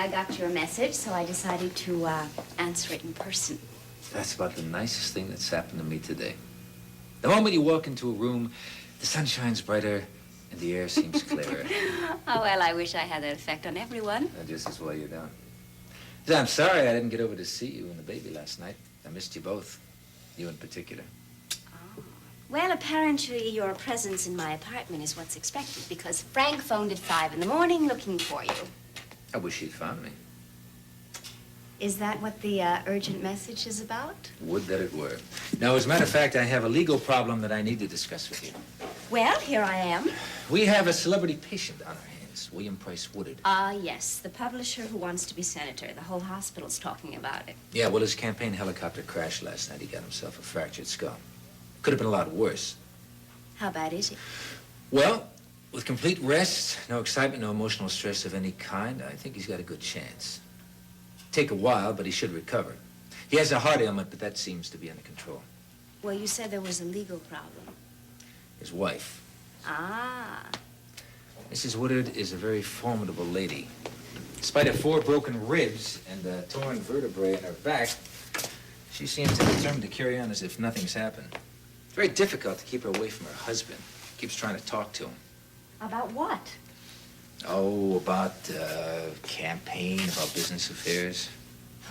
I got your message, so I decided to answer it in person. That's about the nicest thing that's happened to me today. The moment you walk into a room, the sun shines brighter and the air seems clearer. Oh, well, I wish I had that effect on everyone. Just as well you don't. I'm sorry I didn't get over to see you and the baby last night. I missed you both, you in particular. Oh. Well, apparently your presence in my apartment is what's expected, because Frank phoned at 5 in the morning looking for you. I wish he'd found me. Is that what the urgent message is about? Would that it were. Now, as a matter of fact, I have a legal problem that I need to discuss with you. Well, here I am. We have a celebrity patient on our hands, William Price Woodard. Yes, the publisher who wants to be senator. The whole hospital's talking about it. Yeah, well, his campaign helicopter crashed last night. He got himself a fractured skull. Could have been a lot worse. How bad is it? Well, with complete rest, no excitement, no emotional stress of any kind, I think he's got a good chance. Take a while, but he should recover. He has a heart ailment, but that seems to be under control. Well, you said there was a legal problem. His wife. Ah. Mrs. Woodard is a very formidable lady. Despite her 4 broken ribs and a torn vertebrae in her back, she seems determined to carry on as if nothing's happened. It's very difficult to keep her away from her husband. Keeps trying to talk to him. About what? Oh, about campaign, about business affairs.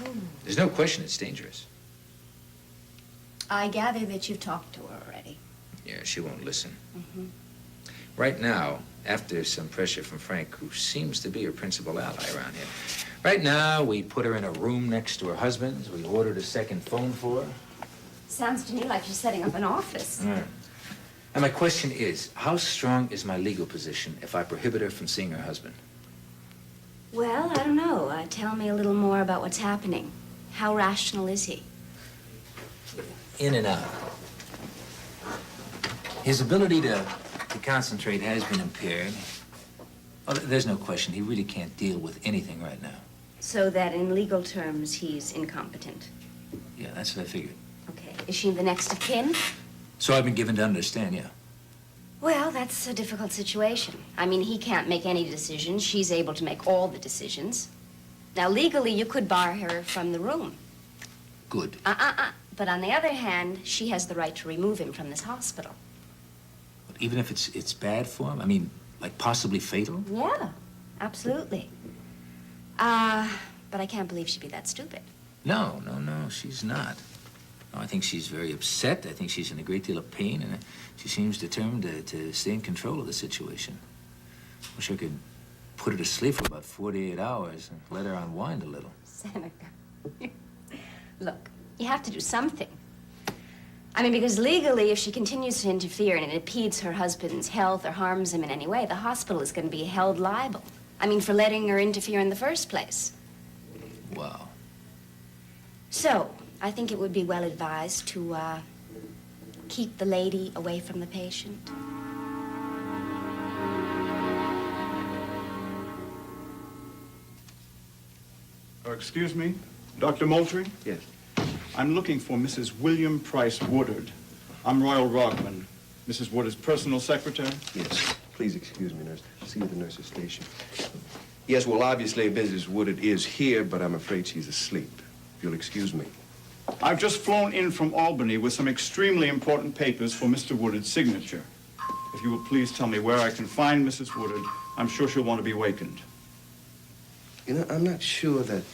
Oh. There's no question it's dangerous. I gather that you've talked to her already. Yeah, she won't listen. Mm-hmm. Right now, after some pressure from Frank, who seems to be her principal ally around here, right now we put her in a room next to her husband's. We ordered a second phone for her. Sounds to me like you're setting up an office. And my question is, how strong is my legal position if I prohibit her from seeing her husband? Well, I don't know. Tell me a little more about what's happening. How rational is he? In and out. His ability to concentrate has been impaired. Oh, there's no question. He really can't deal with anything right now. So that in legal terms, he's incompetent. Yeah, that's what I figured. Okay. Is she the next of kin? So I've been given to understand, yeah. Well, that's a difficult situation. I mean, he can't make any decisions. She's able to make all the decisions. Now, legally, you could bar her from the room. Good. But on the other hand, she has the right to remove him from this hospital. But even if it's bad for him? I mean, like possibly fatal? Yeah, absolutely. But I can't believe she'd be that stupid. No, she's not. No, I think she's very upset. I think she's in a great deal of pain, and she seems determined to stay in control of the situation. Wish I could put her to sleep for about 48 hours and let her unwind a little. Seneca, look, you have to do something. I mean, because legally, if she continues to interfere and it impedes her husband's health or harms him in any way, the hospital is going to be held liable. I mean, for letting her interfere in the first place. Wow. So, I think it would be well advised to keep the lady away from the patient. Excuse me, Dr. Moultrie? Yes. I'm looking for Mrs. William Price Woodard. I'm Royal Rodman, Mrs. Woodard's personal secretary. Yes. Please excuse me, nurse. See you at the nurse's station. Yes, well, obviously, Mrs. Woodard is here, but I'm afraid she's asleep. If you'll excuse me. I've just flown in from Albany with some extremely important papers for Mr. Woodard's signature. If you will please tell me where I can find Mrs. Woodard, I'm sure she'll want to be wakened. You know, I'm not sure that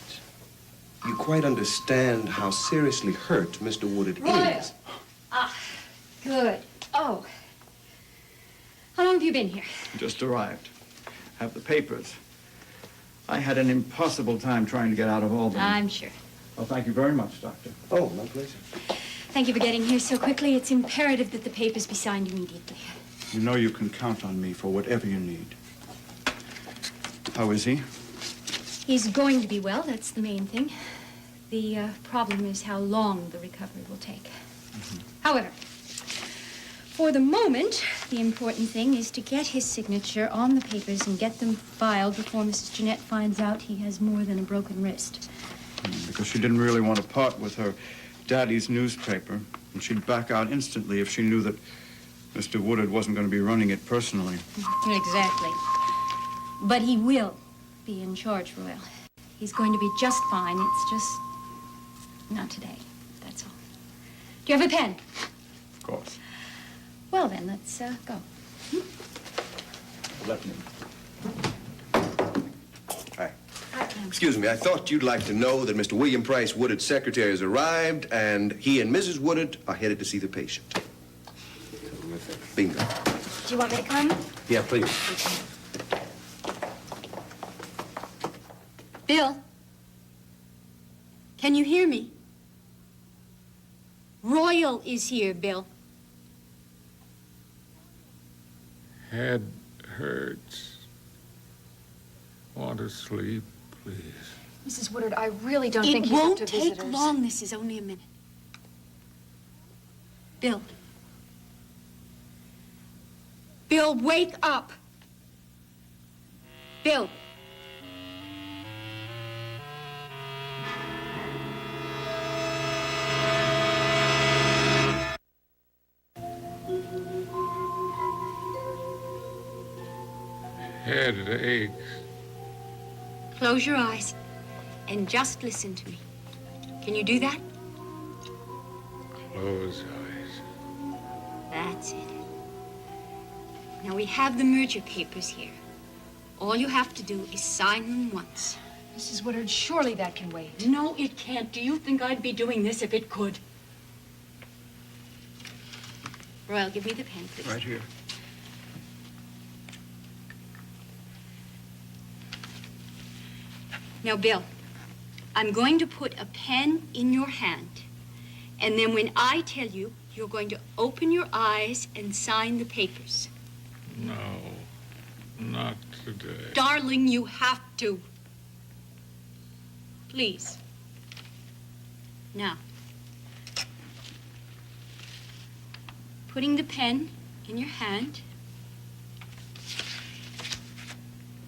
you quite understand how seriously hurt Mr. Woodard is. Ah, good. Oh. How long have you been here? Just arrived. Have the papers. I had an impossible time trying to get out of Albany. I'm sure. Well, thank you very much, Doctor. Oh, my pleasure. Thank you for getting here so quickly. It's imperative that the papers be signed immediately. You know you can count on me for whatever you need. How is he? He's going to be well, that's the main thing. The problem is how long the recovery will take. However, for the moment, the important thing is to get his signature on the papers and get them filed before Mrs. Jeanette finds out he has more than a broken wrist. Because she didn't really want to part with her daddy's newspaper, and she'd back out instantly if she knew that Mr. Woodard wasn't going to be running it personally. Exactly. But he will be in charge, Royal. He's going to be just fine. It's just not today. That's all. Do you have a pen? Of course. Well, then, let's go. Let me. Hi. Excuse me, I thought you'd like to know that Mr. William Price Woodard's secretary has arrived, and he and Mrs. Woodard are headed to see the patient. Terrific. Bingo. Do you want me to come? Yeah, please. Bill, can you hear me? Royal is here, Bill. Head hurts. Want to sleep, please. Mrs. Woodard, I really don't think It he's up won't to take visitors. long. This is only a minute. Bill. Bill, wake up. Bill. Head aches. Close your eyes and just listen to me. Can you do that? Close eyes. That's it. Now we have the merger papers here. All you have to do is sign them once. Mrs. Woodard, surely that can wait. No, it can't. Do you think I'd be doing this if it could? Royal, give me the pen, please. Right here. Now, Bill, I'm going to put a pen in your hand. And then when I tell you, you're going to open your eyes and sign the papers. No, not today. Darling, you have to. Please. Now, putting the pen in your hand.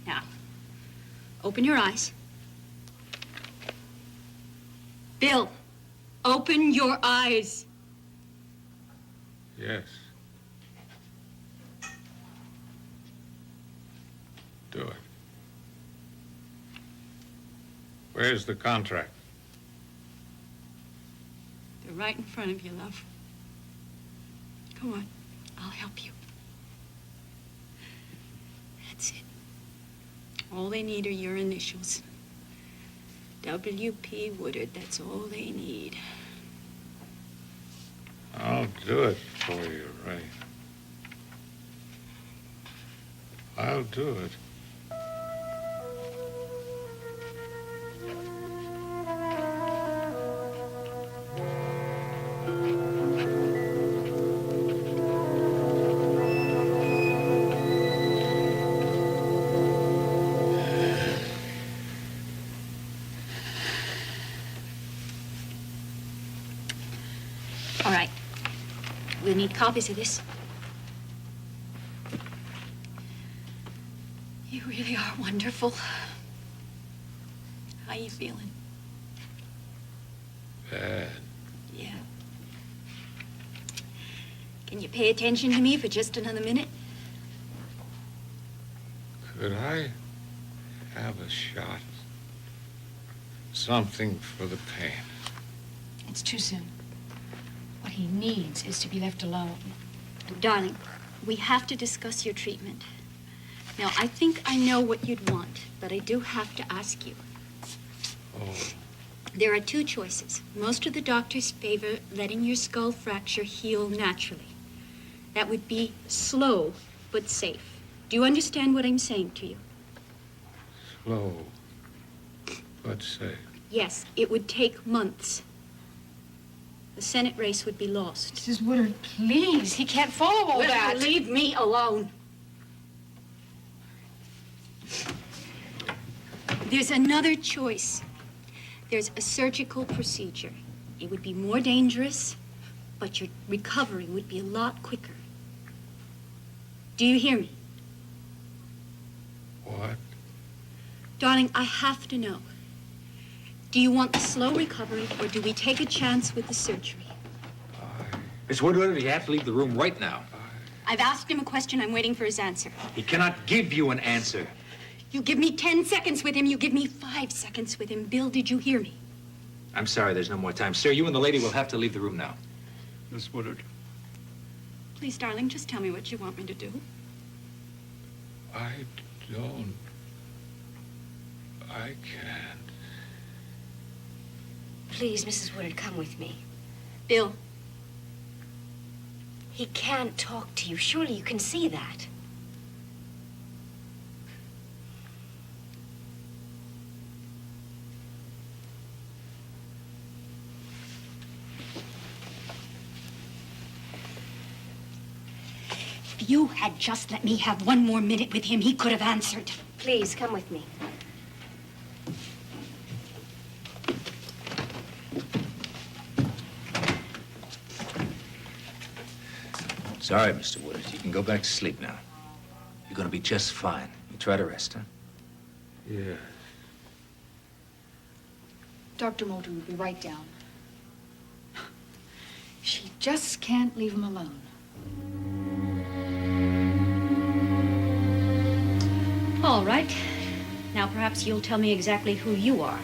Now, open your eyes. Bill, open your eyes. Yes. Do it. Where's the contract? They're right in front of you, love. Come on, I'll help you. That's it. All they need are your initials. W.P. Woodard, that's all they need. I'll do it for you, Ray. I'll do it. All right. We'll need copies of this. You really are wonderful. How you feeling? Bad. Yeah. Can you pay attention to me for just another minute? Could I have a shot? Something for the pain. It's too soon. What he needs is to be left alone. Darling, we have to discuss your treatment. Now, I think I know what you'd want, but I do have to ask you. Oh, There are two choices. Most of the doctors favor letting your skull fracture heal naturally. That would be slow, but safe. Do you understand what I'm saying to you? slow, but safe. Yes, it would take months. The Senate race would be lost. Mrs. Woodard, please. He can't follow all that. Leave me alone. There's another choice. There's a surgical procedure. It would be more dangerous, but your recovery would be a lot quicker. Do you hear me? What? Darling, I have to know. Do you want the slow recovery, or do we take a chance with the surgery? Miss Woodward, you have to leave the room right now. I've asked him a question. I'm waiting for his answer. He cannot give you an answer. You give me 10 seconds with him, you give me 5 seconds with him. Bill, did you hear me? I'm sorry, there's no more time. Sir, you and the lady will have to leave the room now. Miss Woodard. Please, darling, just tell me what you want me to do. I don't. I can't. Please, Mrs. Woodard, come with me. Bill, He can't talk to you. Surely you can see that. if you had just let me have one more minute with him, he could have answered. Please, come with me. Sorry, Mr. Woodard. You can go back to sleep now. You're gonna be just fine. You try to rest, huh? Yeah. Dr. Mulder will be right down. She just can't leave him alone. All right. Now perhaps you'll tell me exactly who you are.